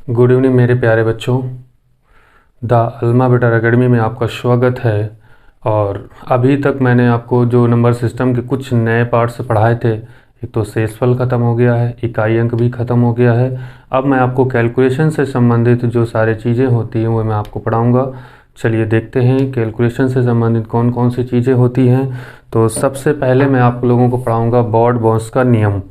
Good evening मेरे प्यारे बच्चों। द अल्मा बेटर एकेडमी में आपका स्वागत है। और अभी तक मैंने आपको जो नंबर सिस्टम के कुछ नए पार्ट्स पढ़ाए थे, एक तो शेषफल ख़त्म हो गया है, इकाई अंक भी ख़त्म हो गया है। अब मैं आपको कैलकुलेशन से संबंधित जो सारी चीज़ें होती हैं वो मैं आपको पढ़ाऊँगा। चलिए देखते हैं कैलकुलेशन से संबंधित कौन कौन सी चीज़ें होती हैं। तो सबसे पहले मैं आप लोगों को पढ़ाऊँगा बॉड-मॉस का नियम।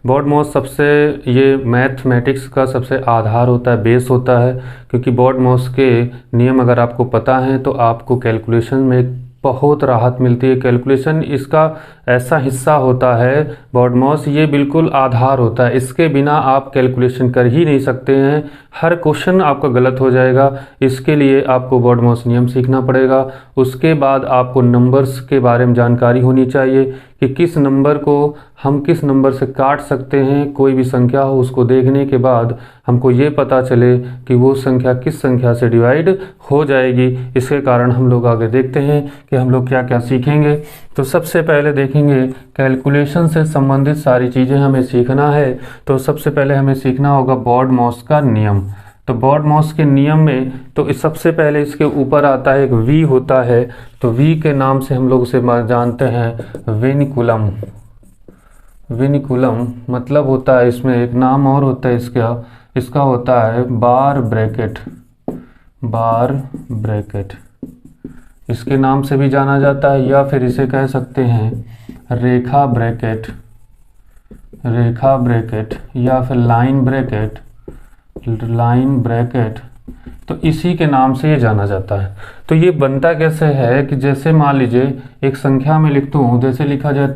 बॉड-मॉस सबसे ये मैथमेटिक्स का सबसे आधार होता है, बेस होता है, क्योंकि बॉड-मॉस के नियम अगर आपको पता है तो आपको कैलकुलेशन में बहुत राहत मिलती है। कैलकुलेशन इसका ऐसा हिस्सा होता है, बॉड-मॉस ये बिल्कुल आधार होता है, इसके बिना आप कैलकुलेशन कर ही नहीं सकते हैं। हर क्वेश्चन आपका गलत हो जाएगा। इसके लिए आपको बॉड-मॉस नियम सीखना पड़ेगा। उसके बाद आपको नंबर्स के बारे में जानकारी होनी चाहिए कि किस नंबर को हम किस नंबर से काट सकते हैं। कोई भी संख्या हो उसको देखने के बाद हमको ये पता चले कि वो संख्या किस संख्या से डिवाइड हो जाएगी। इसके कारण हम लोग आगे देखते हैं कि हम लोग क्या क्या सीखेंगे। तो सबसे पहले देखेंगे कैलकुलेशन से संबंधित सारी चीज़ें हमें सीखना है। तो सबसे पहले हमें सीखना होगा बॉड-मॉस का नियम। तो बॉड-मॉस के नियम में तो सबसे पहले इसके ऊपर आता है एक वी होता है। तो वी के नाम से हम लोग उसे जानते हैं विनिकुलम। विनिकुलम मतलब होता है, इसमें एक नाम और होता है इसका होता है बार ब्रैकेट। बार ब्रैकेट इसके नाम से भी जाना जाता है, या फिर इसे कह सकते हैं रेखा ब्रैकेट। रेखा ब्रैकेट या फिर लाइन ब्रैकेट। लाइन ब्रैकेट तो इसी के नाम से ये जाना जाता है। तो ये बनता कैसे है कि जैसे मान लीजिए एक संख्या में लिखता हूँ, जैसे लिखा जाए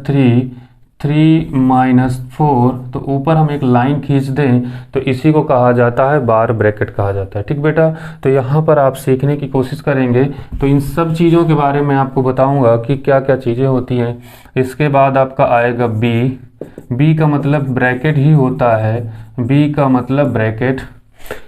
3 माइनस 4, तो ऊपर हम एक लाइन खींच दें तो इसी को कहा जाता है बार ब्रैकेट कहा जाता है। ठीक बेटा, तो यहाँ पर आप सीखने की कोशिश करेंगे तो इन सब चीज़ों के बारे में आपको बताऊँगा कि क्या क्या चीज़ें होती हैं। इसके बाद आपका आएगा बी का मतलब ब्रैकेट ही होता है। बी का मतलब ब्रैकेट।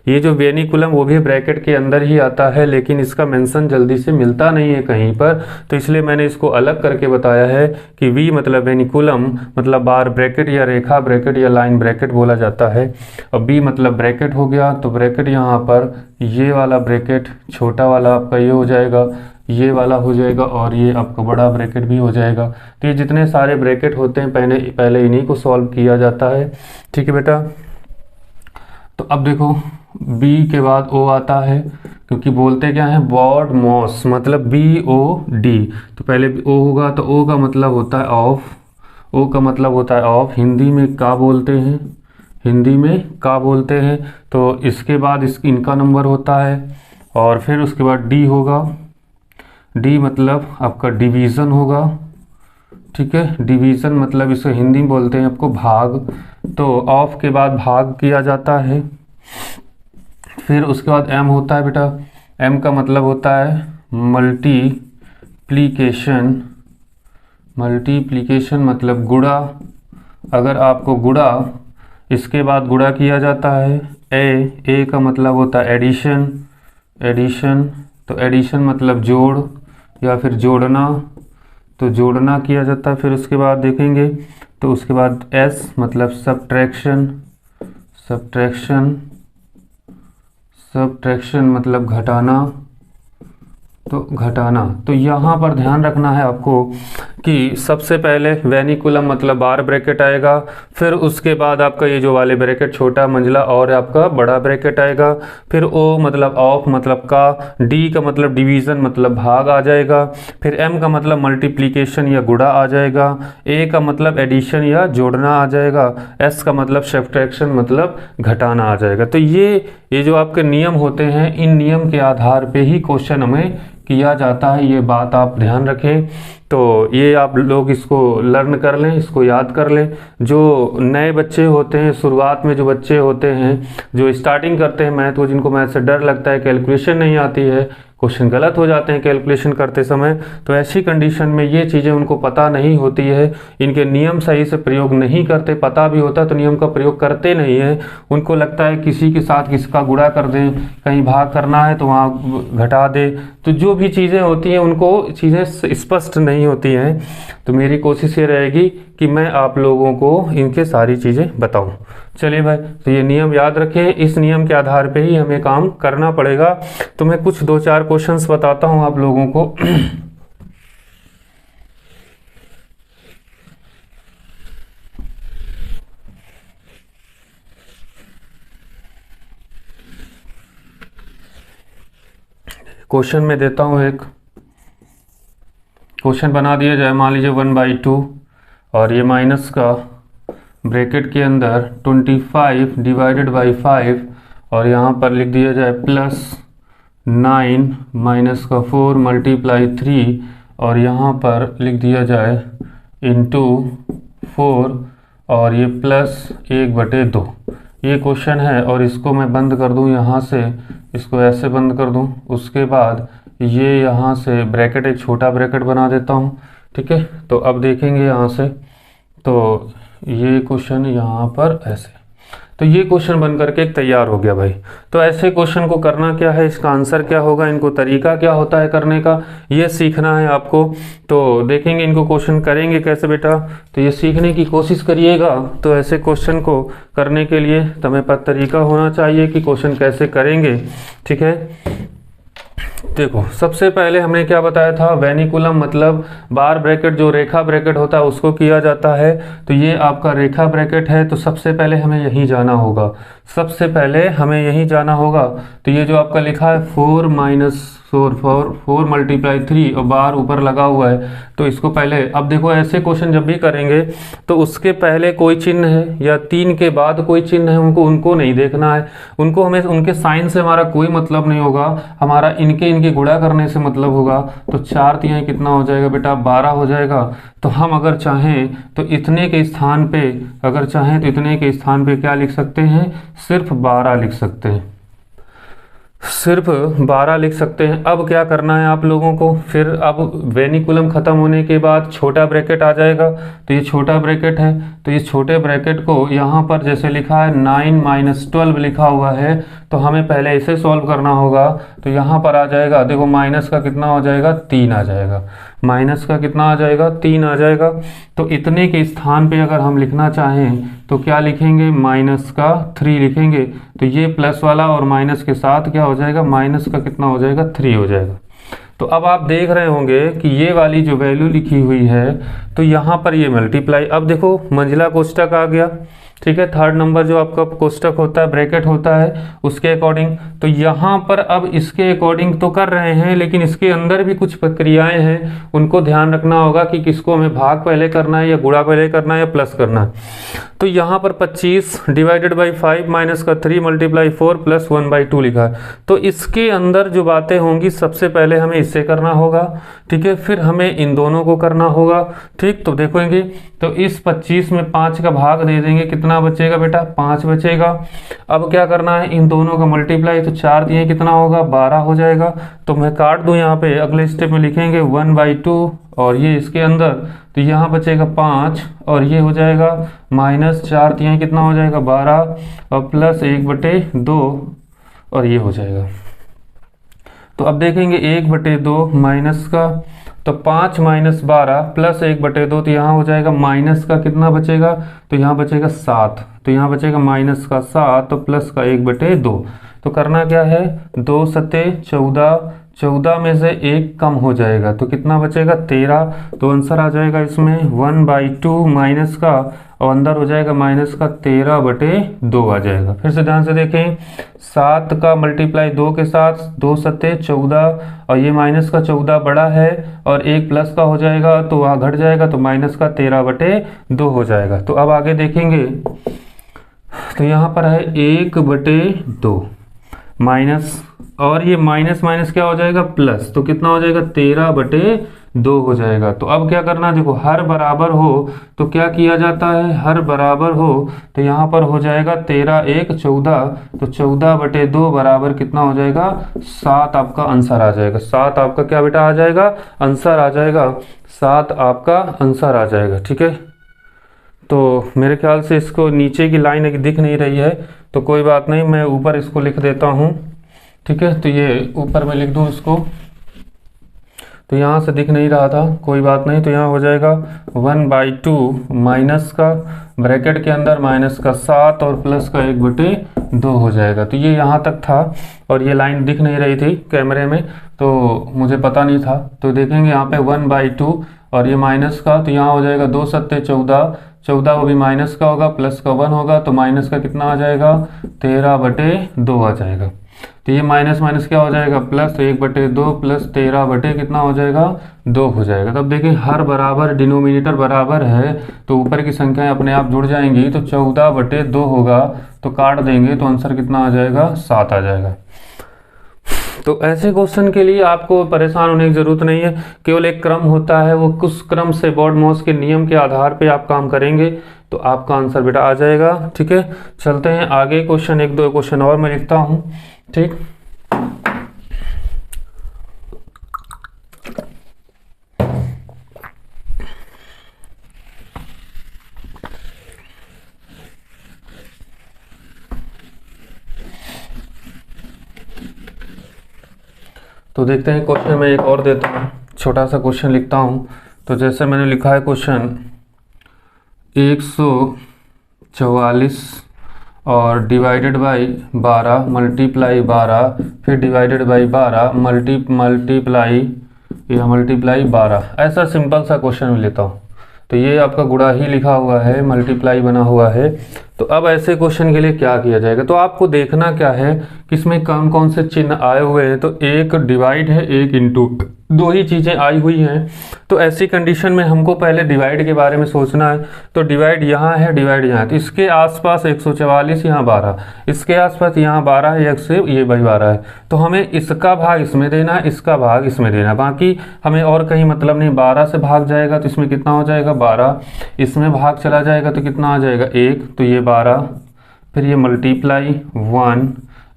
ये जो वेनिकुलम वो भी ब्रैकेट के अंदर ही आता है, लेकिन इसका मेंशन जल्दी से मिलता नहीं है कहीं पर, तो इसलिए मैंने इसको अलग करके बताया है कि वी मतलब वेनिकुलम मतलब बार ब्रैकेट या रेखा ब्रैकेट या लाइन ब्रैकेट बोला जाता है। और बी मतलब ब्रैकेट हो गया, तो ब्रैकेट यहाँ पर ये वाला ब्रैकेट छोटा वाला आपका ये हो जाएगा, ये वाला हो जाएगा, और ये आपका बड़ा ब्रैकेट भी हो जाएगा। तो ये जितने सारे ब्रैकेट होते हैं पहले इन्हीं को सॉल्व किया जाता है। ठीक है बेटा, तो अब देखो B के बाद O आता है, क्योंकि बोलते क्या है बॉड-मॉस मतलब BOD। तो पहले O होगा, तो O का मतलब होता है ऑफ। O का मतलब होता है ऑफ। हिंदी में का बोलते हैं, हिंदी में का बोलते हैं। तो इसके बाद इनका नंबर होता है, और फिर उसके बाद D होगा। D मतलब आपका डिवीज़न होगा। ठीक है, डिवीज़न मतलब इसे हिंदी में बोलते हैं आपको भाग। तो ऑफ के बाद भाग किया जाता है। फिर उसके बाद M होता है बेटा। M का मतलब होता है मल्टीप्लिकेशन। मल्टीप्लिकेशन मतलब गुणा। अगर आपको गुणा, इसके बाद गुणा किया जाता है। A का मतलब होता है एडिशन। एडिशन तो एडिशन मतलब जोड़ या फिर जोड़ना, तो जोड़ना किया जाता है। फिर उसके बाद देखेंगे तो उसके बाद S मतलब सब्ट्रैक्शन। सब्ट्रैक्शन सब्ट्रैक्शन मतलब घटाना। तो घटाना, तो यहाँ पर ध्यान रखना है आपको कि सबसे पहले वेनिकुलम मतलब बार ब्रैकेट आएगा, फिर उसके बाद आपका ये जो वाले ब्रैकेट छोटा मंझला और आपका बड़ा ब्रैकेट आएगा। फिर O मतलब ऑफ मतलब का, D का मतलब डिवीज़न मतलब भाग आ जाएगा। फिर M का मतलब मल्टीप्लिकेशन या गुणा आ जाएगा। A का मतलब एडिशन या जोड़ना आ जाएगा। S का मतलब सब्ट्रैक्शन मतलब घटाना आ जाएगा। तो ये जो आपके नियम होते हैं, इन नियम के आधार पे ही क्वेश्चन हमें किया जाता है। ये बात आप ध्यान रखें। तो ये आप लोग इसको लर्न कर लें, इसको याद कर लें। जो नए बच्चे होते हैं, शुरुआत में जो बच्चे होते हैं जो स्टार्टिंग करते हैं मैथ, वो जिनको मैथ से डर लगता है, कैलकुलेशन नहीं आती है, क्वेश्चन गलत हो जाते हैं कैलकुलेशन करते समय, तो ऐसी कंडीशन में ये चीज़ें उनको पता नहीं होती है, इनके नियम सही से प्रयोग नहीं करते। पता भी होता तो नियम का प्रयोग करते नहीं है। उनको लगता है किसी के साथ किसका गुणा कर दें, कहीं भाग करना है तो वहाँ घटा दे। तो जो भी चीज़ें होती हैं उनको चीज़ें स्पष्ट नहीं होती हैं। तो मेरी कोशिश ये रहेगी कि मैं आप लोगों को इनके सारी चीज़ें बताऊं। चलिए भाई, तो ये नियम याद रखें, इस नियम के आधार पे ही हमें काम करना पड़ेगा। तो मैं कुछ 2-4 क्वेश्चंस बताता हूं आप लोगों को। क्वेश्चन में देता हूं, एक क्वेश्चन बना दिया जाए, मान लीजिए 1/2 और ये माइनस का ब्रैकेट के अंदर 25 डिवाइडेड बाई 5 और यहाँ पर लिख दिया जाए +9 माइनस का 4 मल्टीप्लाई 3 और यहाँ पर लिख दिया जाए इंटू 4 और ये +1/2। ये क्वेश्चन है और इसको मैं बंद कर दूं यहाँ से, इसको ऐसे बंद कर दूं। उसके बाद ये यहाँ से ब्रैकेट, एक छोटा ब्रैकेट बना देता हूँ, ठीक है। तो अब देखेंगे यहाँ से, तो ये क्वेश्चन यहाँ पर ऐसे, तो ये क्वेश्चन बन करके एक तैयार हो गया भाई। तो ऐसे क्वेश्चन को करना क्या है, इसका आंसर क्या होगा, इनको तरीका क्या होता है करने का, ये सीखना है आपको। तो देखेंगे इनको क्वेश्चन करेंगे कैसे बेटा, तो ये सीखने की कोशिश करिएगा। तो ऐसे क्वेश्चन को करने के लिए तुम्हें पर तरीका होना चाहिए कि क्वेश्चन कैसे करेंगे, ठीक है। देखो, सबसे पहले हमने क्या बताया था, वेनिकुलम मतलब बार ब्रैकेट, जो रेखा ब्रैकेट होता है उसको किया जाता है। तो ये आपका रेखा ब्रैकेट है, तो सबसे पहले हमें यहीं जाना होगा, सबसे पहले हमें यहीं जाना होगा। तो ये जो आपका लिखा है 4 मल्टीप्लाई 3 और बार ऊपर लगा हुआ है, तो इसको पहले, अब देखो ऐसे क्वेश्चन जब भी करेंगे तो उसके पहले कोई चिन्ह है या 3 के बाद कोई चिन्ह है, उनको नहीं देखना है, उनको हमें उनके साइन से हमारा कोई मतलब नहीं होगा, हमारा इनके गुणा करने से मतलब होगा। तो 4 तिहाई कितना हो जाएगा बेटा, 12 हो जाएगा। तो हम अगर चाहें तो इतने के स्थान पे, अगर चाहें तो इतने के स्थान पे क्या लिख सकते हैं, सिर्फ 12 लिख सकते हैं, सिर्फ 12 लिख सकते हैं। अब क्या करना है आप लोगों को, फिर अब वेनिकुलम खत्म होने के बाद छोटा ब्रैकेट आ जाएगा। तो ये छोटा ब्रैकेट है, तो इस छोटे ब्रैकेट को यहाँ पर जैसे लिखा है 9 - 12 लिखा हुआ है, तो हमें पहले इसे सॉल्व करना होगा। तो यहाँ पर आ जाएगा, देखो माइनस का कितना हो जाएगा, 3 आ जाएगा, माइनस का कितना आ जाएगा, 3 आ जाएगा। तो इतने के स्थान पे अगर हम लिखना चाहें तो क्या लिखेंगे, -3 लिखेंगे। तो ये प्लस वाला और माइनस के साथ क्या हो जाएगा, माइनस का कितना हो जाएगा, 3 हो जाएगा। तो अब आप देख रहे होंगे कि ये वाली जो वैल्यू लिखी हुई है, तो यहाँ पर ये मल्टीप्लाई, अब देखो मंझला कोष्टक आ गया, ठीक है। 3rd नंबर जो आपका कोष्टक होता है, ब्रैकेट होता है, उसके अकॉर्डिंग। तो यहाँ पर अब इसके अकॉर्डिंग तो कर रहे हैं, लेकिन इसके अंदर भी कुछ प्रक्रियाएं हैं, उनको ध्यान रखना होगा कि किसको हमें भाग पहले करना है या गुणा पहले करना है या प्लस करना है। तो यहाँ पर 25 डिवाइडेड बाई 5 माइनस का 3 मल्टीप्लाई 4 प्लस 1/2 लिखा है। तो इसके अंदर जो बातें होंगी सबसे पहले हमें इससे करना होगा, ठीक है, फिर हमें इन दोनों को करना होगा, ठीक। तो देखेंगे, तो इस 25 में 5 का भाग दे देंगे, कितना बचेगा बेटा, 5 बचेगा। अब क्या करना है, इन दोनों का मल्टीप्लाई, तो 4 दिए कितना होगा, 12 हो जाएगा। तो मैं काट दूं यहाँ पे, अगले स्टेप में लिखेंगे 1/2 और ये इसके अंदर, तो यहाँ बचेगा 5 और ये हो जाएगा -4 तिहाई कितना हो जाएगा, 12 और +1/2 और ये हो जाएगा। तो अब देखेंगे 1/2 माइनस का, तो 5 - 12 प्लस 1/2, तो यहाँ हो जाएगा माइनस का कितना बचेगा, तो यहाँ बचेगा 7, तो यहाँ बचेगा माइनस का 7 तो प्लस का 1/2। तो करना क्या है, 2 सते 14, 14 में से 1 कम हो जाएगा, तो कितना बचेगा, 13। तो आंसर आ जाएगा इसमें 1/2 माइनस का, और अंदर हो जाएगा माइनस का 13/2 आ जाएगा। फिर से ध्यान से देखें, 7 का मल्टीप्लाई 2 के साथ, 2 सते 14 और ये माइनस का 14 बड़ा है और 1 प्लस का हो जाएगा, तो वहाँ घट जाएगा, तो माइनस का 13/2 हो जाएगा। तो अब आगे देखेंगे, तो यहाँ पर है 1/2 माइनस, और ये माइनस माइनस क्या हो जाएगा, प्लस, तो कितना हो जाएगा, 13/2 हो जाएगा। तो अब क्या करना, देखो हर बराबर हो तो क्या किया जाता है, हर बराबर हो तो यहाँ पर हो जाएगा 13 1 14, तो 14/2 बराबर कितना हो जाएगा, 7 आपका आंसर आ जाएगा। 7 आपका क्या बेटा आ जाएगा, आंसर आ जाएगा, 7 आपका आंसर आ जाएगा, ठीक है। तो मेरे ख्याल से इसको नीचे की लाइन दिख नहीं रही है, तो कोई बात नहीं, मैं ऊपर इसको लिख देता हूँ, ठीक है। तो ये ऊपर में लिख दूँ इसको, तो यहाँ से दिख नहीं रहा था, कोई बात नहीं। तो यहाँ हो जाएगा 1/2 माइनस का ब्रैकेट के अंदर माइनस का 7 और प्लस का 1/2 हो जाएगा। तो ये यहाँ तक था और ये लाइन दिख नहीं रही थी कैमरे में, तो मुझे पता नहीं था। तो देखेंगे यहाँ पे 1/2 और ये माइनस का, तो यहाँ हो जाएगा 2 सत्ते 14, 14 वो भी माइनस का होगा, प्लस का 1 होगा, तो माइनस का कितना आ जाएगा 13/2 आ जाएगा। तो ये माइनस माइनस क्या हो जाएगा प्लस, तो 1/2 प्लस 13 कितना हो जाएगा 2 हो जाएगा। तब देखिए हर बराबर डिनोमिनेटर बराबर है तो ऊपर की संख्याएं अपने आप जुड़ जाएंगी। तो 14/2 होगा, तो काट देंगे तो आंसर कितना आ जाएगा 7 आ जाएगा। तो ऐसे क्वेश्चन के लिए आपको परेशान होने की जरूरत नहीं है, केवल एक क्रम होता है, वो कुछ क्रम से बॉड मॉस के नियम के आधार पे आप काम करेंगे तो आपका आंसर बेटा आ जाएगा। ठीक है, चलते हैं आगे क्वेश्चन, एक दो क्वेश्चन और मैं लिखता हूँ। ठीक, तो देखते हैं क्वेश्चन में एक और देता हूँ, छोटा सा क्वेश्चन लिखता हूँ। तो जैसे मैंने लिखा है क्वेश्चन 144 और डिवाइडेड बाई 12 मल्टीप्लाई 12 फिर डिवाइडेड बाई 12 मल्टीप्लाई 12, ऐसा सिंपल सा क्वेश्चन में लेता हूँ। तो ये आपका गुणा ही लिखा हुआ है, मल्टीप्लाई बना हुआ है। तो अब ऐसे क्वेश्चन के लिए क्या किया जाएगा, तो आपको देखना क्या है कि इसमें कौन कौन से चिन्ह आए हुए हैं। तो एक डिवाइड है, एक इंटू, दो ही चीज़ें आई हुई हैं। तो ऐसी कंडीशन में हमको पहले डिवाइड के बारे में सोचना है। तो डिवाइड यहाँ है, डिवाइड यहाँ है, तो इसके आसपास 144, यहाँ 12, इसके आसपास यहाँ 12 है, एक से ये भाई 12 है। तो हमें इसका भाग इसमें देना है, इसका भाग इसमें देना है, बाकी हमें और कहीं मतलब नहीं। 12 से भाग जाएगा तो इसमें कितना हो जाएगा 12, इसमें भाग चला जाएगा तो कितना आ जाएगा 1, तो ये 12, फिर ये मल्टीप्लाई 1,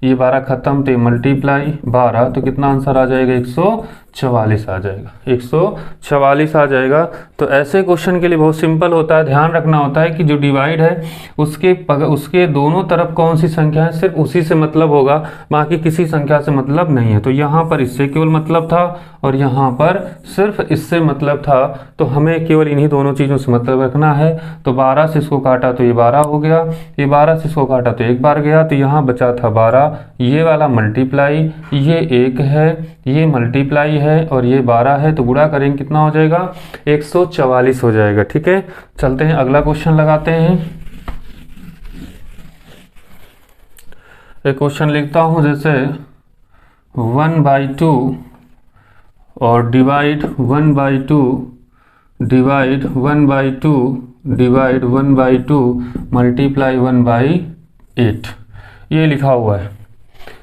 ये 12 खत्म, तो ये मल्टीप्लाई 12, तो कितना आंसर आ जाएगा 144 आ जाएगा, 144 आ जाएगा। तो ऐसे क्वेश्चन के लिए बहुत सिंपल होता है, ध्यान रखना होता है कि जो डिवाइड है उसके दोनों तरफ कौन सी संख्या है सिर्फ उसी से मतलब होगा, बाकी किसी संख्या से मतलब नहीं है। तो यहाँ पर इससे केवल मतलब था और यहाँ पर सिर्फ इससे मतलब था, तो हमें केवल इन्हीं दोनों चीज़ों से मतलब रखना है। तो 12 से इसको काटा तो ये 12 हो गया, ये 12 से इसको काटा तो एक बार गया, तो यहाँ बचा था 12, ये वाला मल्टीप्लाई, ये 1 है, ये मल्टीप्लाई है और ये 12 है, तो गुणा करेंगे कितना हो जाएगा 144 हो जाएगा। ठीक है, चलते हैं अगला क्वेश्चन लगाते हैं। एक क्वेश्चन लिखता हूं जैसे 1/2 और डिवाइड 1/2 डिवाइड 1/2 डिवाइड 1/2 मल्टीप्लाई 1/8, ये लिखा हुआ है।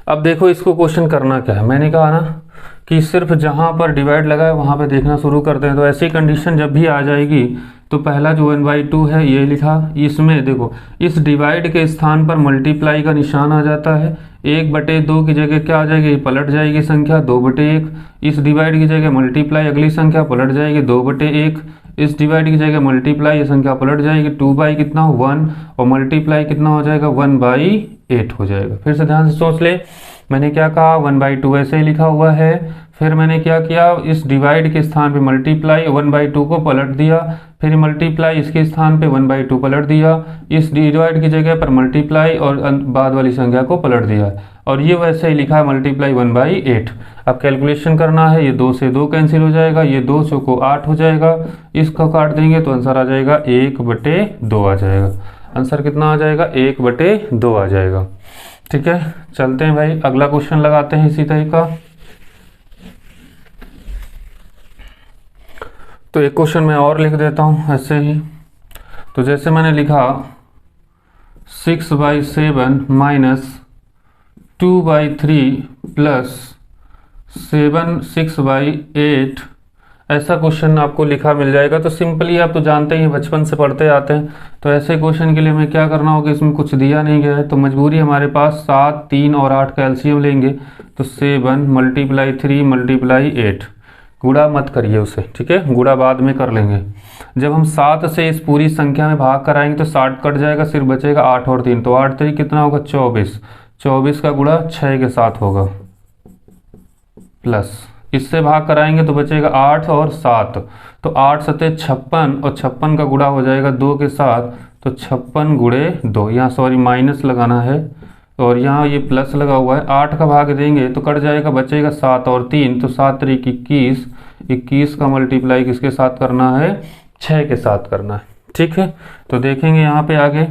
अब देखो इसको क्वेश्चन करना क्या है, मैंने कहा ना कि सिर्फ जहाँ पर डिवाइड लगा है वहाँ पे देखना शुरू करते हैं। तो ऐसी कंडीशन जब भी आ जाएगी तो पहला जो 1/2 है ये लिखा, इसमें देखो इस डिवाइड के स्थान पर मल्टीप्लाई का निशान आ जाता है, 1/2 की जगह क्या आ जाएगी पलट जाएगी संख्या 2/1, इस डिवाइड की जगह मल्टीप्लाई अगली संख्या पलट जाएगी 2/1, इस डिवाइड की जगह मल्टीप्लाई ये संख्या पलट जाएगी 2 कितना 1 और मल्टीप्लाई कितना हो जाएगा 1/8 हो जाएगा। फिर से ध्यान से सोच ले, मैंने क्या कहा 1/2 ऐसे ही लिखा हुआ है, फिर मैंने क्या किया इस डिवाइड के स्थान पे मल्टीप्लाई 1/2 को पलट दिया, फिर मल्टीप्लाई इसके स्थान पे 1/2 पलट दिया, इस डिवाइड की जगह पर मल्टीप्लाई और बाद वाली संख्या को पलट दिया, और ये वैसे ही लिखा है मल्टीप्लाई 1/8। अब कैलकुलेशन करना है, ये 2 से 2 कैंसिल हो जाएगा, ये 2 को 8 हो जाएगा, इसको काट देंगे तो आंसर आ जाएगा 1/2 आ जाएगा। आंसर कितना आ जाएगा 1/2 आ जाएगा। ठीक है, चलते हैं भाई अगला क्वेश्चन लगाते हैं इसी तरह का। तो एक क्वेश्चन मैं और लिख देता हूँ ऐसे ही। तो जैसे मैंने लिखा 6/7 माइनस 2/3 प्लस 6/8, ऐसा क्वेश्चन आपको लिखा मिल जाएगा। तो सिंपली आप तो जानते ही बचपन से पढ़ते आते हैं, तो ऐसे क्वेश्चन के लिए हमें क्या करना होगा, इसमें कुछ दिया नहीं गया है तो मजबूरी हमारे पास 7, 3 और 8 का एलसीएम लेंगे। तो 7 मल्टीप्लाई 3 मल्टीप्लाई 8, गुणा मत करिए उसे, ठीक है, गुणा बाद में कर लेंगे। जब हम 7 से इस पूरी संख्या में भाग कराएंगे तो 60 कट जाएगा, सिर्फ बचेगा 8 और 3, तो 8 3 कितना होगा 24, 24 का गुणा 6 के साथ होगा प्लस इससे भाग कराएंगे तो बचेगा 8 और 7, तो 8 सते 56 और 56 का गुणा हो जाएगा 2 के साथ, तो 56 गुणे 2, यहाँ सॉरी माइनस लगाना है और यहाँ ये प्लस लगा हुआ है। 8 का भाग देंगे तो कट जाएगा, बचेगा 7 और 3, तो 7 तरीक 21, 21 का मल्टीप्लाई किसके साथ करना है, 6 के साथ करना है। ठीक है, तो देखेंगे यहाँ पे आगे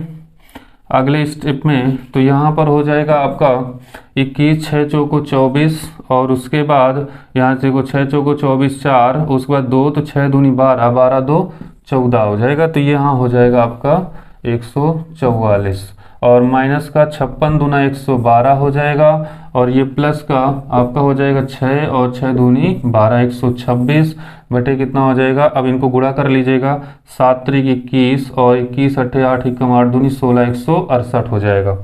अगले स्टेप में, तो यहाँ पर हो जाएगा आपका 21, 6 चौको 24 और उसके बाद यहाँ से को 6 चौको 24 4, उसके बाद 2 तो 6 दूनी 12, 12 2 14 हो जाएगा, तो ये यहाँ हो जाएगा आपका 144 और माइनस का 56 दूना 112 हो जाएगा और ये प्लस का आपका हो जाएगा 6 और 6 दूनी 12, 126 बटे कितना हो जाएगा। अब इनको गुणा कर लीजिएगा, 7 तरीक 21 और 21 अट्ठे 8 एकम 8 दूनी 16, 168 हो जाएगा।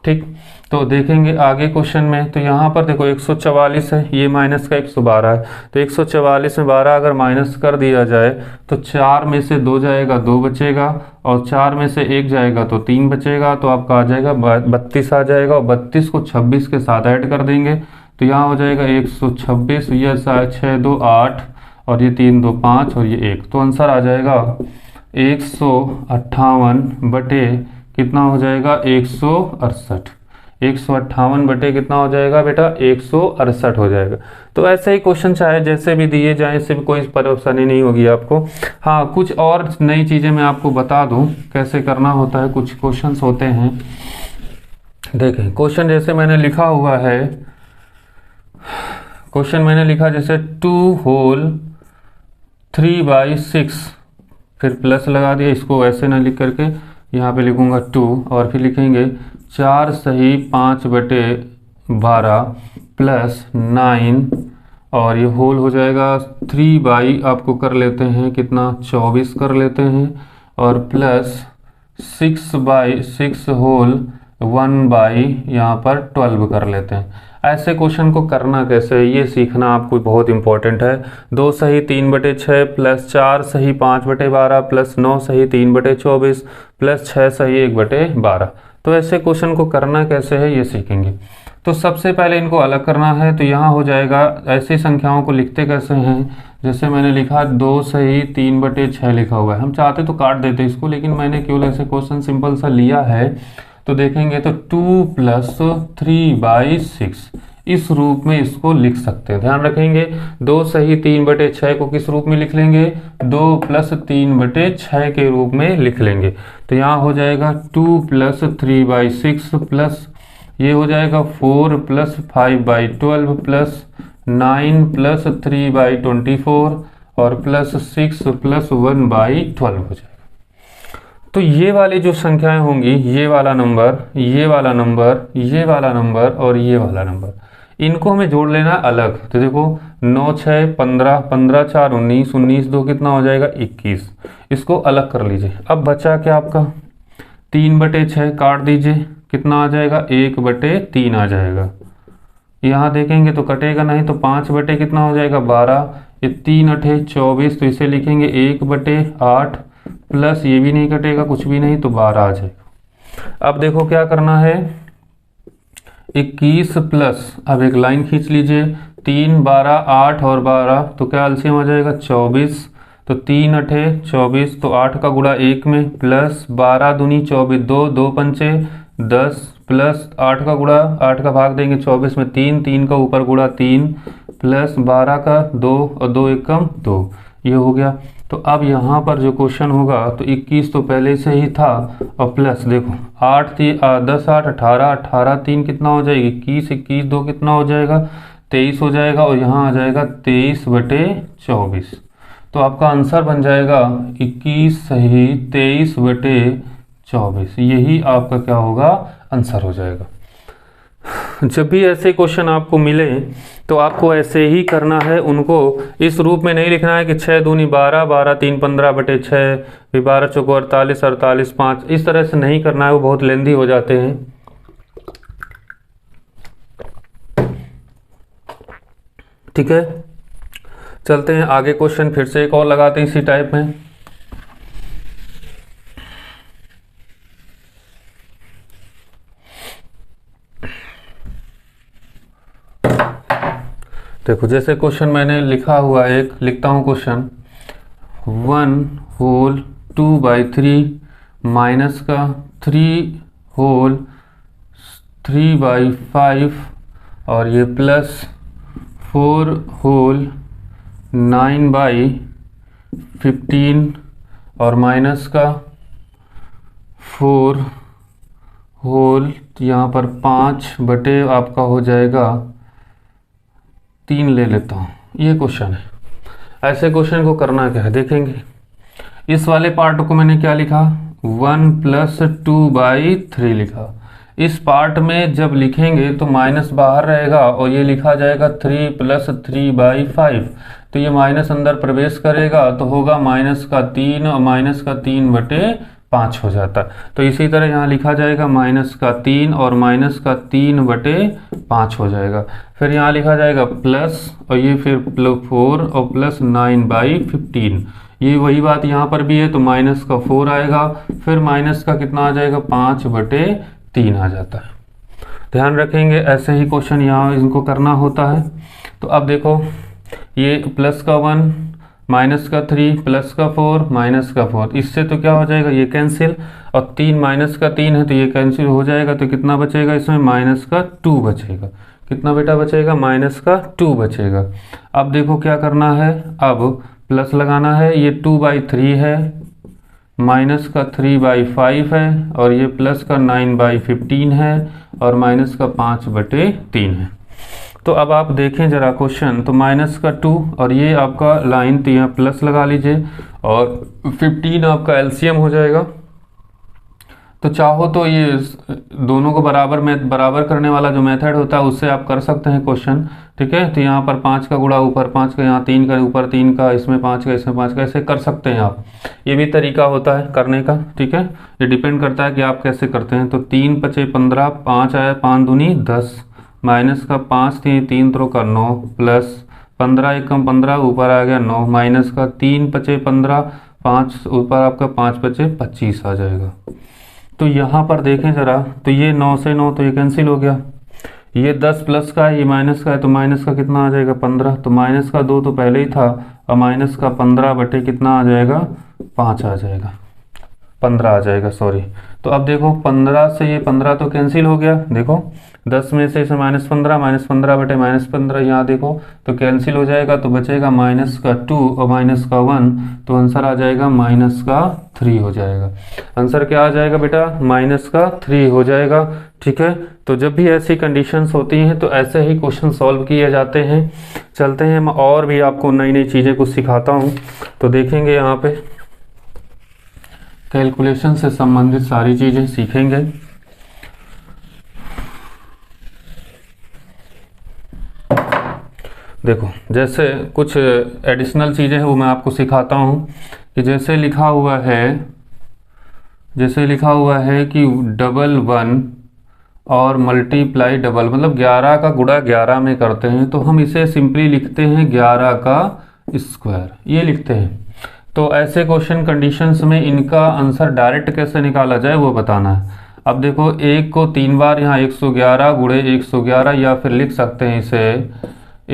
ठीक, तो देखेंगे आगे क्वेश्चन में, तो यहाँ पर देखो 144 है, ये माइनस का 112 है, तो 144 में 12 अगर माइनस कर दिया जाए तो 4 में से 2 जाएगा 2 बचेगा और 4 में से 1 जाएगा तो 3 बचेगा, तो आपका आ जाएगा 32 आ जाएगा और 32 को 26 के साथ ऐड कर देंगे तो यहाँ हो जाएगा 126, ये 6 2 8 और ये 3 2 5 और ये 1, तो आंसर आ जाएगा 158 बटे कितना हो जाएगा 168, 158 बटे कितना हो जाएगा बेटा 168 हो जाएगा। तो ऐसे ही क्वेश्चन चाहे जैसे भी दिए जाए, इससे भी कोई परेशानी नहीं होगी आपको। हाँ, कुछ और नई चीज़ें मैं आपको बता दूं कैसे करना होता है। कुछ क्वेश्चंस होते हैं, देखें क्वेश्चन जैसे मैंने लिखा हुआ है, क्वेश्चन मैंने लिखा जैसे 2 होल 3/6, फिर प्लस लगा दिया, इसको ऐसे ना लिख करके यहाँ पे लिखूंगा 2 और फिर लिखेंगे 4 सही 5 बटे 12 प्लस 9 और ये होल हो जाएगा 3 बाई आपको कर लेते हैं कितना 24 कर लेते हैं और प्लस 6/6 होल 1 बाई यहाँ पर 12 कर लेते हैं। ऐसे क्वेश्चन को करना कैसे है ये सीखना आपको बहुत इंपॉर्टेंट है। 2 सही 3/6 प्लस 4 सही 5/12 प्लस 9 सही 3/24 प्लस 6 सही 1/12। तो ऐसे क्वेश्चन को करना कैसे है ये सीखेंगे। तो सबसे पहले इनको अलग करना है, तो यहाँ हो जाएगा ऐसी संख्याओं को लिखते कैसे हैं, जैसे मैंने लिखा 2 सही 3/6 लिखा हुआ है। हम चाहते तो काट देते इसको, लेकिन मैंने केवल ऐसे क्वेश्चन सिंपल सा लिया है। तो देखेंगे तो 2 प्लस 3/6 इस रूप में इसको लिख सकते हैं। ध्यान रखेंगे 2 सही 3/6 को किस रूप में लिख लेंगे, 2 प्लस 3/6 के रूप में लिख लेंगे। तो यहाँ हो जाएगा 2 प्लस 3/6 प्लस ये हो जाएगा 4 प्लस 5/12 प्लस 9 प्लस 3/24 और प्लस 6 प्लस 1/12 हो जाएगा। तो ये वाली जो संख्याएं होंगी, ये वाला नंबर, ये वाला नंबर, ये वाला नंबर और ये वाला नंबर, इनको हमें जोड़ लेना अलग। तो देखो 9 6 15, 15 4 19, 19 2 कितना हो जाएगा 21, इसको अलग कर लीजिए। अब बचा क्या आपका 3/6 काट दीजिए, कितना आ जाएगा 1/3 आ जाएगा। यहाँ देखेंगे तो कटेगा नहीं, तो 5 बटे कितना हो जाएगा 12, ये 3 अठे 24, तो इसे लिखेंगे 1/8 प्लस ये भी नहीं कटेगा कुछ भी नहीं, तो 12 आ जाएगा। अब देखो क्या करना है 21 प्लस, अब एक लाइन खींच लीजिए 3 12 8 और 12, तो क्या एलसीएम आ जाएगा 24, तो 3 अठे 24, तो 8 का गुणा 1 में प्लस 12 दूनी 24, 2 2 पंचे 10 प्लस 8 का गुणा 8 का भाग देंगे 24 में 3, 3 का ऊपर गुणा 3 प्लस 12 का 2 और 2 एकम 2, ये हो गया। तो अब यहाँ पर जो क्वेश्चन होगा तो 21 तो पहले से ही था और प्लस देखो 8 10 8 18, 18 3 कितना हो जाएगी 21, 21 2 कितना हो जाएगा 23 हो जाएगा और यहाँ आ जाएगा 23/24। तो आपका आंसर बन जाएगा 21 सही 23/24, यही आपका क्या होगा आंसर हो जाएगा। जब भी ऐसे क्वेश्चन आपको मिले तो आपको ऐसे ही करना है, उनको इस रूप में नहीं लिखना है कि 6 दूनी 12, 12 3 15/6, फिर 12 चौको 48, 48 5, इस तरह से नहीं करना है, वो बहुत लेंदी हो जाते हैं। ठीक है, चलते हैं आगे क्वेश्चन, फिर से एक और लगाते हैं इसी टाइप में। देखो जैसे क्वेश्चन मैंने लिखा हुआ है, एक लिखता हूँ क्वेश्चन, 1/2/3 माइनस का 3/5 और ये प्लस 4/9/15 और माइनस का 4 यहाँ पर 5 बटे आपका हो जाएगा 3 ले लेता हूँ। ये क्वेश्चन है। ऐसे क्वेश्चन को करना क्या है देखेंगे। इस वाले पार्ट को मैंने क्या लिखा, 1+2/3 लिखा। इस पार्ट में जब लिखेंगे तो माइनस बाहर रहेगा और ये लिखा जाएगा 3 + 3/5, तो ये माइनस अंदर प्रवेश करेगा तो होगा -3 और -3/5 हो जाता है। तो इसी तरह यहाँ लिखा जाएगा -3 और -3/5 हो जाएगा। फिर यहाँ लिखा जाएगा प्लस और ये फिर 4 और +9/15, ये वही बात यहाँ पर भी है, तो -4 आएगा, फिर माइनस का कितना आ जाएगा 5/3 आ जाता है। ध्यान रखेंगे ऐसे ही क्वेश्चन यहाँ इनको करना होता है। तो अब देखो ये प्लस का 1 माइनस का 3 प्लस का 4 माइनस का 4, इससे तो क्या हो जाएगा ये कैंसिल, और 3 माइनस का 3 है तो ये कैंसिल हो जाएगा, तो कितना बचेगा इसमें -2 बचेगा। कितना बेटा बचेगा, -2 बचेगा। अब देखो क्या करना है, अब प्लस लगाना है, ये 2/3 है, माइनस का 3/5 है और ये प्लस का 9/15 है और माइनस का 5/3 है। तो अब आप देखें जरा क्वेश्चन, तो -2 और ये आपका लाइन, तो यहाँ प्लस लगा लीजिए और 15 आपका एलसीएम हो जाएगा। तो चाहो तो ये दोनों को बराबर करने वाला जो मेथड होता है उससे आप कर सकते हैं क्वेश्चन, ठीक है। तो यहाँ पर 5 का गुणा ऊपर 5 का, यहाँ 3 का ऊपर 3 का, इसमें 5 का इसमें 5 का, ऐसे कर सकते हैं आप। ये भी तरीका होता है करने का, ठीक है। ये डिपेंड करता है कि आप कैसे करते हैं। तो 3 × 5 = 15, 5 आया 5 दूनी 10, माइनस का 5 थे 3 3 का 9, प्लस 15 × 1 = 15, ऊपर आ गया 9, माइनस का 3 × 5 = 15, 5 ऊपर आपका 5 × 5 = 25 आ जाएगा। तो यहाँ पर देखें ज़रा, तो ये 9 से 9 तो ये कैंसिल हो गया, ये 10 प्लस का है, ये माइनस का है, तो माइनस का कितना आ जाएगा 15, तो माइनस का 2 तो पहले ही था और माइनस का 15 बटे कितना आ जाएगा 5 आ जाएगा, 15 आ जाएगा सॉरी। तो अब देखो 15 से ये 15 तो कैंसिल हो गया, देखो 10 में से इसे -15 बटे -15 यहाँ देखो तो कैंसिल हो जाएगा, तो बचेगा -2 और -1, तो आंसर आ जाएगा -3 हो जाएगा। आंसर क्या आ जाएगा बेटा, -3 हो जाएगा, ठीक है। तो जब भी ऐसी कंडीशंस होती हैं तो ऐसे ही क्वेश्चन सॉल्व किए जाते हैं। चलते हैं, मैं और भी आपको नई नई चीज़ें कुछ सिखाता हूँ। तो देखेंगे यहाँ पे कैलकुलेशन से संबंधित सारी चीज़ें सीखेंगे। देखो जैसे कुछ एडिशनल चीज़ें हैं वो मैं आपको सिखाता हूँ कि जैसे लिखा हुआ है कि डबल 1 और मल्टीप्लाई डबल, मतलब 11 का गुणा 11 में करते हैं, तो हम इसे सिंपली लिखते हैं 11 का स्क्वायर, ये लिखते हैं। तो ऐसे क्वेश्चन कंडीशंस में इनका आंसर डायरेक्ट कैसे निकाला जाए वो बताना है। अब देखो 1 को 3 बार यहाँ 111 गुणे 111, या फिर लिख सकते हैं इसे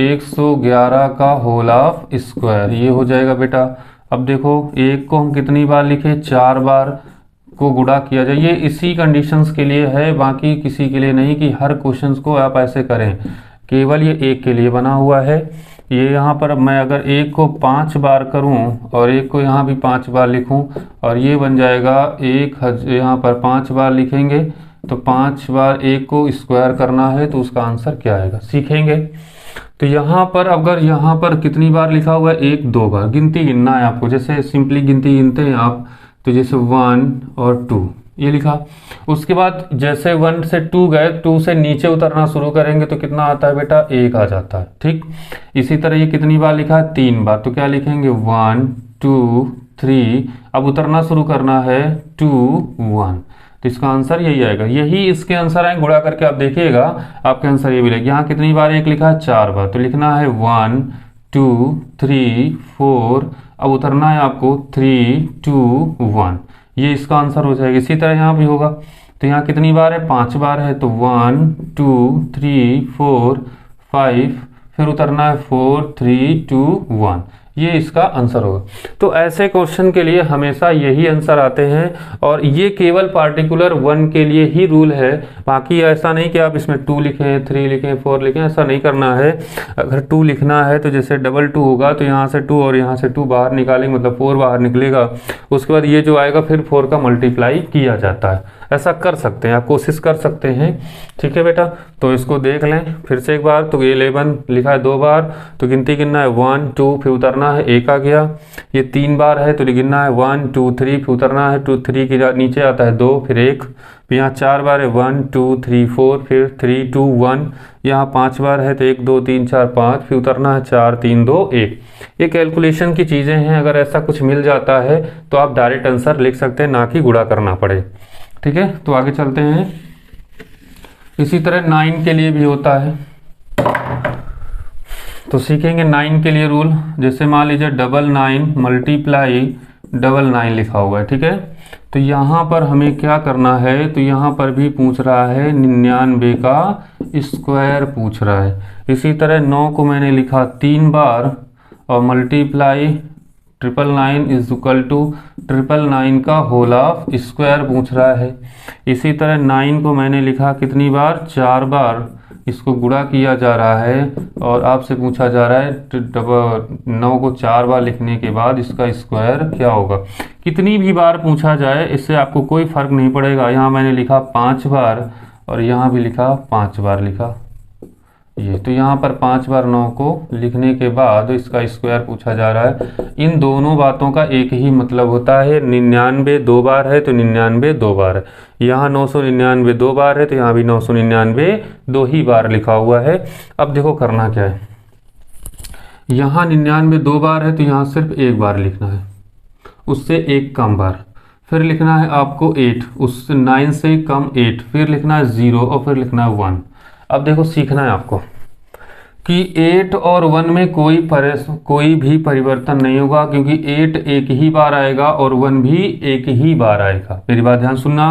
111 का होल ऑफ स्क्वायर, ये हो जाएगा बेटा। अब देखो 1 को हम कितनी बार लिखे, 4 बार को गुणा किया जाए, ये इसी कंडीशंस के लिए है, बाकी किसी के लिए नहीं कि हर क्वेश्चंस को आप ऐसे करें, केवल ये 1 के लिए बना हुआ है। ये यहाँ पर मैं अगर 1 को 5 बार करूँ और 1 को यहाँ भी 5 बार लिखूँ और ये बन जाएगा 1, यहाँ पर 5 बार लिखेंगे तो 5 बार 1 को स्क्वायर करना है, तो उसका आंसर क्या आएगा सीखेंगे। तो यहाँ पर अगर यहाँ पर कितनी बार लिखा हुआ है, 1 2 बार, गिनती गिनना है आपको, जैसे सिंपली गिनती गिनते हैं आप, तो जैसे 1 और 2 ये लिखा। उसके बाद जैसे 1 से 2 गए, 2 से नीचे उतरना शुरू करेंगे तो कितना आता है बेटा, 1 आ जाता है, ठीक। इसी तरह ये कितनी बार लिखा है, 3 बार, तो क्या लिखेंगे 1 2 3, अब उतरना शुरू करना है 2 1, तो इसका आंसर यही आएगा। यही इसके आंसर आए, गुणा करके आप देखिएगा आपके आंसर ये मिलेगा। यहाँ कितनी बार 1 लिखा है, 4 बार, तो लिखना है 1 2 3 4, अब उतरना है आपको 3 2 1, ये इसका आंसर हो जाएगा। इसी तरह यहाँ भी होगा, तो यहाँ कितनी बार है, 5 बार है, तो 1 2 3 4 5, फिर उतरना है 4 3 2 1, ये इसका आंसर होगा। तो ऐसे क्वेश्चन के लिए हमेशा यही आंसर आते हैं और ये केवल पार्टिकुलर 1 के लिए ही रूल है। बाकी ऐसा नहीं कि आप इसमें 2 लिखें 3 लिखें 4 लिखें, ऐसा नहीं करना है। अगर 2 लिखना है तो जैसे डबल 2 होगा तो यहाँ से 2 और यहाँ से 2 बाहर निकालेंगे, मतलब 4 बाहर निकलेगा। उसके बाद ये जो आएगा फिर 4 का मल्टीप्लाई किया जाता है। ऐसा कर सकते हैं, आप कोशिश कर सकते हैं। ठीक है बेटा, तो इसको देख लें फिर से एक बार। तो 11 लिखा है 2 बार, तो गिनती गिनना है 1 2, फिर उतरना है 1 आ गया। ये 3 बार है तो गिनना है 1 2 3, फिर उतरना है 2 3 के नीचे आता है 2 फिर 1। फिर यहाँ 4 बार है 1 2 3 4, फिर 3 2 1। यहाँ 5 बार है तो 1 2 3 4 5, फिर उतरना है 4 3 2 1। ये कैलकुलेशन की चीज़ें हैं। अगर ऐसा कुछ मिल जाता है तो आप डायरेक्ट आंसर लिख सकते हैं, ना कि गुणा करना पड़े। ठीक है, तो आगे चलते हैं। इसी तरह 9 के लिए भी होता है, तो सीखेंगे 9 के लिए रूल। जैसे मान लीजिए 99 मल्टीप्लाई 99 लिखा हुआ है। ठीक है, तो यहाँ पर हमें क्या करना है, तो यहाँ पर भी पूछ रहा है 99 का स्क्वायर पूछ रहा है। इसी तरह 9 को मैंने लिखा 3 बार और मल्टीप्लाई 999 इज इक्वल टू 999 का होल ऑफ स्क्वायर पूछ रहा है। इसी तरह 9 को मैंने लिखा कितनी बार, 4 बार। इसको गुणा किया जा रहा है और आपसे पूछा जा रहा है 9 को 4 बार लिखने के बाद इसका स्क्वायर क्या होगा। कितनी भी बार पूछा जाए इससे आपको कोई फर्क नहीं पड़ेगा। यहाँ मैंने लिखा 5 बार और यहाँ भी लिखा 5 बार लिखा ये, तो यहाँ पर 5 बार 9 को लिखने के बाद इसका स्क्वायर पूछा जा रहा है। इन दोनों बातों का एक ही मतलब होता है। 99 2 बार है तो 99 2 बार है। यहाँ 999 2 बार है तो यहाँ भी 999 2 ही बार लिखा हुआ है। अब देखो करना क्या है, यहाँ 99 2 बार है तो यहाँ सिर्फ 1 बार लिखना है, उससे एक कम बार। फिर लिखना है आपको 8, उस 9 से कम 8, फिर लिखना है 0 और फिर लिखना है 1। अब देखो सीखना है आपको कि 8 और 1 में कोई भी परिवर्तन नहीं होगा, क्योंकि 8 एक ही बार आएगा और 1 भी एक ही बार आएगा। मेरी बात ध्यान सुनना,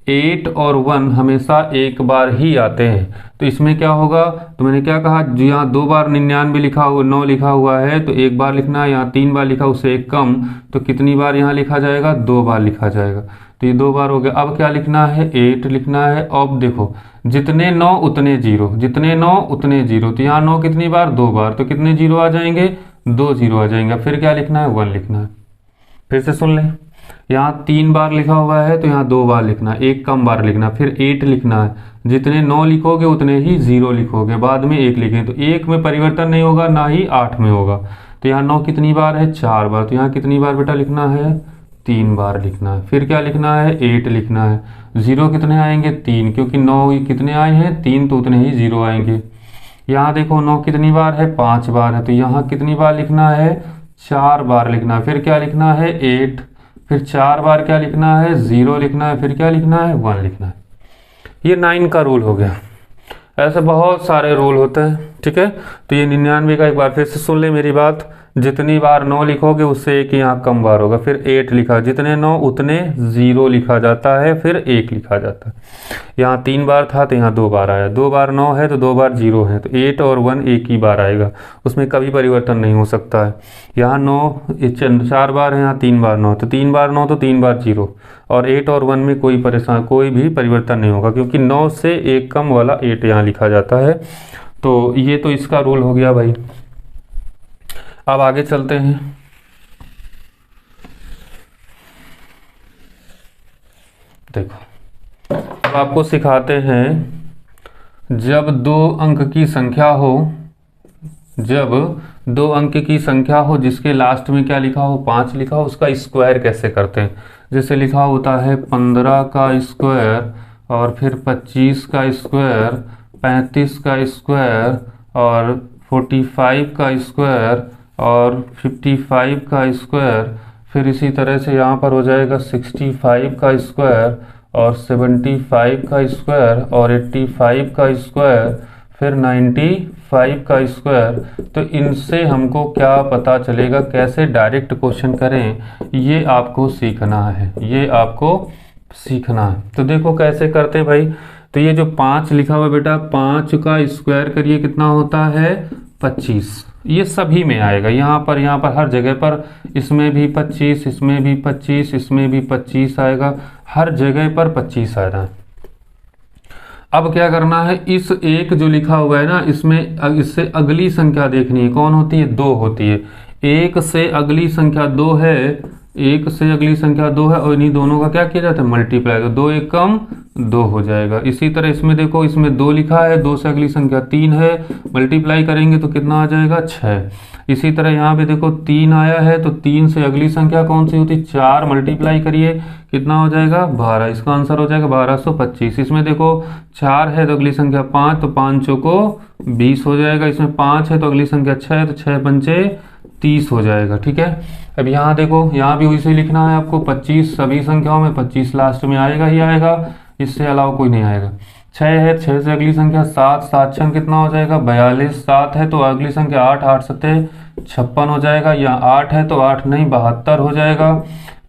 8 और 1 हमेशा एक बार ही आते हैं। तो इसमें क्या होगा, तो मैंने क्या कहा, यहाँ 2 बार 99 लिखा हुआ 9 लिखा हुआ है तो 1 बार लिखना है। यहाँ 3 बार लिखा उससे एक कम, तो कितनी बार यहाँ लिखा जाएगा, 2 बार लिखा जाएगा। तो ये 2 बार हो गया। अब क्या लिखना है, 8 लिखना है। अब देखो जितने 9 उतने 0, जितने 9 उतने 0, तो यहाँ 9 कितनी बार, 2 बार, तो कितने 0 आ जाएंगे, 2 0 आ जाएंगे। फिर क्या लिखना है, 1 लिखना है। फिर से सुन लें, यहाँ 3 बार लिखा हुआ है तो यहाँ 2 बार लिखना है, एक कम बार लिखना। फिर 8 लिखना है, जितने 9 लिखोगे उतने ही 0 लिखोगे, बाद में 1 लिखें तो 1 में परिवर्तन नहीं होगा, ना ही 8 में होगा। तो यहाँ 9 कितनी बार है, 4 बार, तो यहाँ कितनी बार बेटा लिखना है, 3 बार लिखना है। फिर क्या लिखना है, 8 लिखना है। 0 कितने आएंगे, 3, क्योंकि 9 कितने आए हैं, 3, तो उतने ही 0 आएंगे। यहाँ देखो 9 कितनी बार है, 5 बार है, तो यहाँ कितनी बार लिखना है, 4 बार लिखना है। फिर क्या लिखना है, 8, फिर 4 बार क्या लिखना है, 0 लिखना है। फिर क्या लिखना है, 1 लिखना है। ये 9 का रूल हो गया। ऐसे बहुत सारे रूल होते हैं। ठीक है, तो ये 99 का एक बार फिर से सुन ले मेरी बात। जितनी बार 9 लिखोगे उससे एक यहाँ कम बार होगा। फिर 8 लिखा, जितने 9 उतने 0 लिखा जाता है, फिर 1 लिखा जाता है। यहाँ 3 बार था तो यहाँ 2 बार आया, 2 बार 9 है तो 2 बार 0 है, तो 8 और 1 एक ही बार आएगा, उसमें कभी परिवर्तन नहीं हो सकता है। यहाँ 9 4 बार है, यहाँ 3 बार 9, तो 3 बार 9 तो 3 बार 0, और 8 और 1 में कोई भी परिवर्तन नहीं होगा, क्योंकि 9 से एक कम वाला 8 यहाँ लिखा जाता है। तो ये तो इसका रूल हो गया भाई। अब आगे चलते हैं। देखो अब आपको सिखाते हैं, जब 2 अंक की संख्या हो, जब 2 अंक की संख्या हो जिसके लास्ट में क्या लिखा हो, 5 लिखा हो, उसका स्क्वायर कैसे करते हैं। जैसे लिखा होता है 15 का स्क्वायर, और फिर 25 का स्क्वायर, 35 का स्क्वायर, और 45 का स्क्वायर, और 55 का स्क्वायर। फिर इसी तरह से यहाँ पर हो जाएगा 65 का स्क्वायर, और 75 का स्क्वायर, और 85 का स्क्वायर, फिर 95 का स्क्वायर। तो इनसे हमको क्या पता चलेगा, कैसे डायरेक्ट क्वेश्चन करें, ये आपको सीखना है, ये आपको सीखना है। तो देखो कैसे करते हैं भाई। तो ये जो 5 लिखा हुआ बेटा, 5 का स्क्वायर करिए कितना होता है, 25, ये सभी में आएगा, यहाँ पर हर जगह पर, इसमें भी 25, इसमें भी 25, इसमें भी 25 आएगा, हर जगह पर 25 आ रहा है। अब क्या करना है, इस एक जो लिखा हुआ है ना, इसमें इससे अगली संख्या देखनी है, कौन होती है, 2 होती है। एक से अगली संख्या 2 है, एक से अगली संख्या 2 है, और इन्हीं दोनों का क्या किया जाता है, मल्टीप्लाई, तो 2 एक कम 2 हो जाएगा। इसी तरह इसमें देखो, इसमें 2 लिखा है, 2 से अगली संख्या 3 है, मल्टीप्लाई करेंगे तो कितना आ जाएगा, 6। इसी तरह यहाँ पे देखो 3 आया है, तो 3 से अगली संख्या कौन सी होती, 4, मल्टीप्लाई करिए कितना हो जाएगा, 12। इसका आंसर हो जाएगा 1225। इसमें देखो 4 है तो अगली संख्या 5, तो 5 चौको 20 हो जाएगा। इसमें 5 है तो अगली संख्या 6 है, तो 6 पंचे 30 हो जाएगा। ठीक है, अब यहाँ देखो, यहाँ भी वैसे ही लिखना है आपको, 25 सभी संख्याओं में 25 लास्ट में आएगा ही आएगा, इससे अलावा कोई नहीं आएगा। 6 है, 6 से अगली संख्या 7, 7 छंग कितना हो जाएगा, 42। 7 है तो अगली संख्या 8, 8 सत्ते 56 हो जाएगा। यहाँ 8 है तो 8 नहीं 72 हो जाएगा।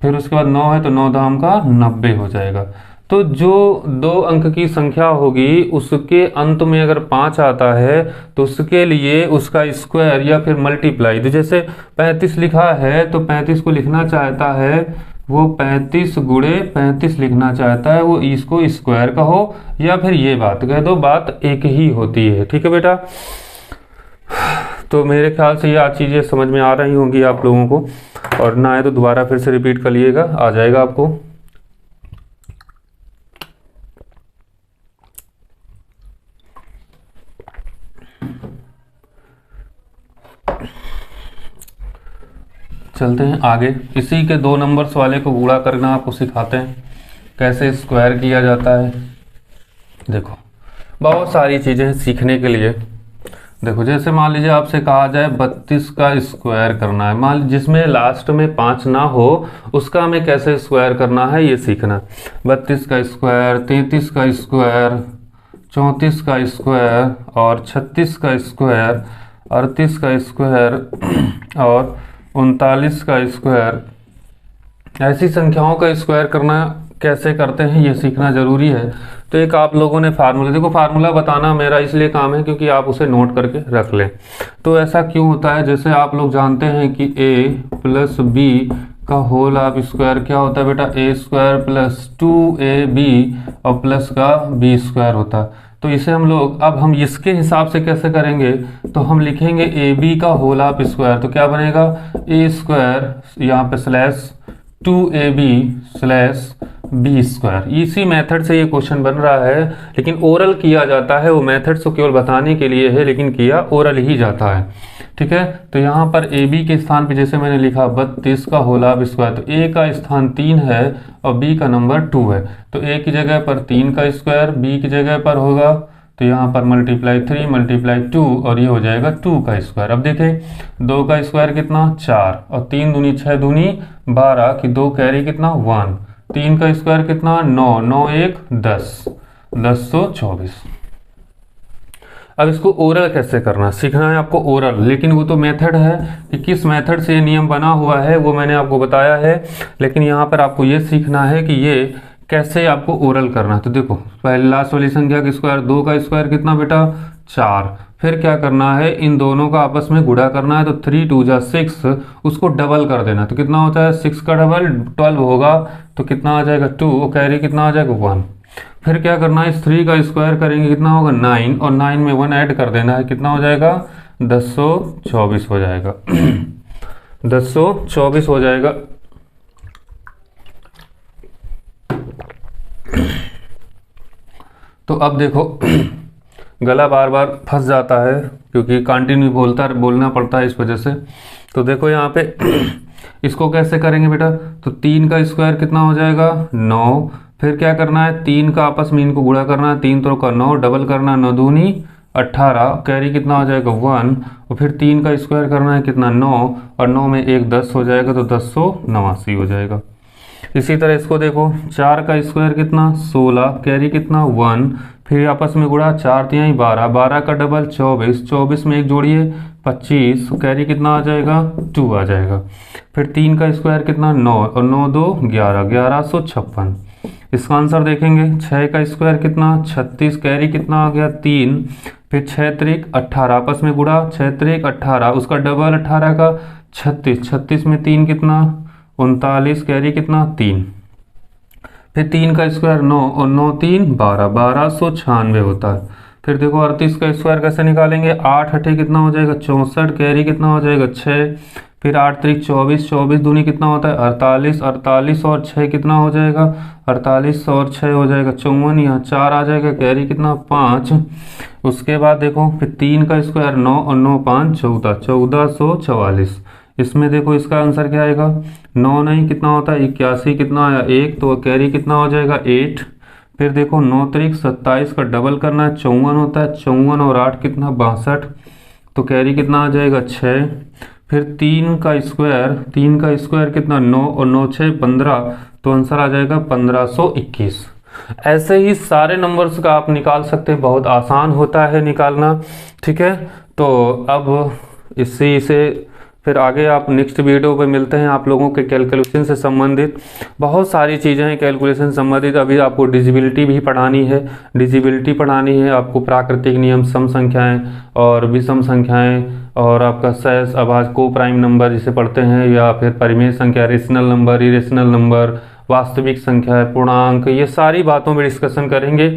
फिर उसके बाद 9 है तो 9 दाम का 90 हो जाएगा। तो जो 2 अंक की संख्या होगी उसके अंत में अगर 5 आता है तो उसके लिए उसका स्क्वायर या फिर मल्टीप्लाई, तो जैसे 35 लिखा है तो 35 को लिखना चाहता है वो 35 गुणे 35 लिखना चाहता है, वो इसको स्क्वायर कहो या फिर ये बात कह दो, बात एक ही होती है। ठीक है बेटा, तो मेरे ख्याल से ये आज चीज़ें समझ में आ रही होंगी आप लोगों को, और ना आए तो दोबारा फिर से रिपीट कर लिएगा, आ जाएगा आपको। चलते हैं आगे, इसी के 2 नंबर्स वाले को गुणा करना आपको सिखाते हैं, कैसे स्क्वायर किया जाता है। देखो बहुत सारी चीज़ें हैं सीखने के लिए। देखो जैसे मान लीजिए आपसे कहा जाए 32 का स्क्वायर करना है, मान जिसमें लास्ट में 5 ना हो उसका हमें कैसे स्क्वायर करना है ये सीखना। 32 का स्क्वायर, 33 का स्क्वायर, 34 का स्क्वायर और 36 का स्क्वायर, 38 का स्क्वायर और 39 का स्क्वायर, ऐसी संख्याओं का स्क्वायर करना कैसे करते हैं ये सीखना ज़रूरी है। तो एक आप लोगों ने फार्मूला, देखो फार्मूला बताना मेरा इसलिए काम है क्योंकि आप उसे नोट करके रख लें। तो ऐसा क्यों होता है, जैसे आप लोग जानते हैं कि a प्लस बी का होल ऑफ स्क्वायर क्या होता है बेटा, a स्क्वायर प्लस 2ab और प्लस का b स्क्वायर होता है। तो इसे हम लोग, अब हम इसके हिसाब से कैसे करेंगे, तो हम लिखेंगे ए बी का होल ऑफ स्क्वायर, तो क्या बनेगा a स्क्वायर यहाँ पे slash 2ab slash B square. इसी मेथड से ये क्वेश्चन बन रहा है, लेकिन ओरल किया जाता है, वो मेथड तो केवल बताने के लिए है लेकिन किया ओरल ही जाता है। ठीक है, तो यहाँ पर ए बी के स्थान पे जैसे मैंने लिखा 32 का होल ऑफ स्क्वायर, तो ए का स्थान 3 है और बी का नंबर 2 है, तो ए की जगह पर 3 का स्क्वायर, बी की जगह पर होगा तो यहाँ पर मल्टीप्लाई 3 मल्टीप्लाई 2 और ये हो जाएगा 2 का स्क्वायर। अब देखें 2 का स्क्वायर कितना 4 और 3 दूनी 6 दूनी 12 की 2 कैरी कितना 1, 3 का स्क्वायर कितना 9, 9 1 10, 1024। अब इसको ओरल कैसे करना सीखना है आपको, ओरल, लेकिन वो तो मेथड है कि किस मेथड से ये नियम बना हुआ है वो मैंने आपको बताया है, लेकिन यहाँ पर आपको ये सीखना है कि ये कैसे आपको ओरल करना है। तो देखो पहले लास्ट वाली संख्या का स्क्वायर, 2 का स्क्वायर कितना बेटा 4, फिर क्या करना है इन दोनों का आपस में गुणा करना है, तो 3 2 जा 6, उसको डबल कर देना, तो कितना होता है 6 का डबल 12 होगा, तो कितना आ जाएगा 2 और कैरी कितना आ जाएगा 1। फिर क्या करना है इस 3 का स्क्वायर करेंगे कितना होगा 9 और 9 में 1 ऐड कर देना है, कितना हो जाएगा 1024 हो जाएगा 1024 हो जाएगा। तो अब देखो गला बार बार फंस जाता है क्योंकि कंटिन्यू बोलना पड़ता है इस वजह से। तो देखो यहाँ पे इसको कैसे करेंगे बेटा, तो 3 का स्क्वायर कितना हो जाएगा 9, फिर क्या करना है 3 का आपस में इनको गुणा करना है, 3 का 9 डबल करना, 9 दूनी 18 कैरी कितना हो जाएगा 1, और फिर 3 का स्क्वायर करना है कितना 9 और 9 में 1 10 हो जाएगा, तो 1089 हो जाएगा। इसी तरह इसको देखो 4 का स्क्वायर कितना 16 कैरी कितना 1, फिर आपस में गुणा 4 3 12, 12 का डबल 24, 24 में 1 जोड़िए 25, कैरी कितना आ जाएगा 2 आ जाएगा। फिर 3 का स्क्वायर कितना 9 और 9 2 11, 1156। इसका आंसर देखेंगे 6 का स्क्वायर कितना 36, कैरी कितना आ गया 3, फिर 6 त्रिक 18 आपस में गुणा, 6 त्रिक 18 उसका डबल 18 का 36, 36 में 3 कितना 39, कैरी कितना 3, फिर 3 का स्क्वायर 9 और 9 3 12, 1296 होता है। फिर देखो 38 का स्क्वायर कैसे निकालेंगे, 8 अठे कितना हो जाएगा 64, कैरी कितना हो जाएगा 6, फिर 8 त्रिक 24, 24 दूनी कितना होता है 48, 48 और 6 कितना हो जाएगा 48 और 6 हो जाएगा 54, यहाँ 4 आ जाएगा, कैरी कितना 5। उसके बाद देखो फिर 3 का स्क्वायर 9 और 9 5 14, 1444। इसमें देखो इसका आंसर क्या आएगा, 9 नहीं कितना होता है 81, कितना आया 1, तो कैरी कितना हो जाएगा 8। फिर देखो 9 त्रिक 27 का डबल करना है 54 होता है, 54 और 8 कितना 62, तो कैरी कितना आ जाएगा 6। फिर 3 का स्क्वायर कितना 9 और 9 6 15, तो आंसर आ जाएगा 1521। ऐसे ही सारे नंबर्स का आप निकाल सकते हैं, बहुत आसान होता है निकालना। ठीक है, तो अब इसी से फिर आगे आप नेक्स्ट वीडियो पे मिलते हैं। आप लोगों के कैलकुलेशन से संबंधित बहुत सारी चीज़ें हैं कैलकुलेशन संबंधित। अभी आपको डिजिबिलिटी भी पढ़ानी है, आपको प्राकृतिक नियम, सम संख्याएं और विषम संख्याएं, और आपका सहज आभाज्य को प्राइम नंबर जिसे पढ़ते हैं, या फिर परिमेय संख्या, रेशनल नंबर, इरेशनल नंबर, वास्तविक संख्या है, पूर्णांक, ये सारी बातों में डिस्कशन करेंगे।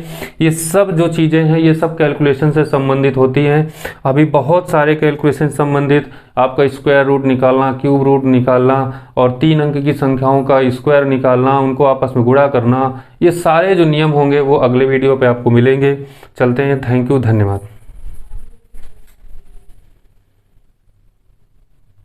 ये सब जो चीज़ें हैं ये सब कैलकुलेशन से संबंधित होती हैं। अभी बहुत सारे कैलकुलेशन संबंधित, आपका स्क्वायर रूट निकालना, क्यूब रूट निकालना, और 3 अंक की संख्याओं का स्क्वायर निकालना, उनको आपस में गुणा करना, ये सारे जो नियम होंगे वो अगले वीडियो पे आपको मिलेंगे। चलते हैं, थैंक यू, धन्यवाद।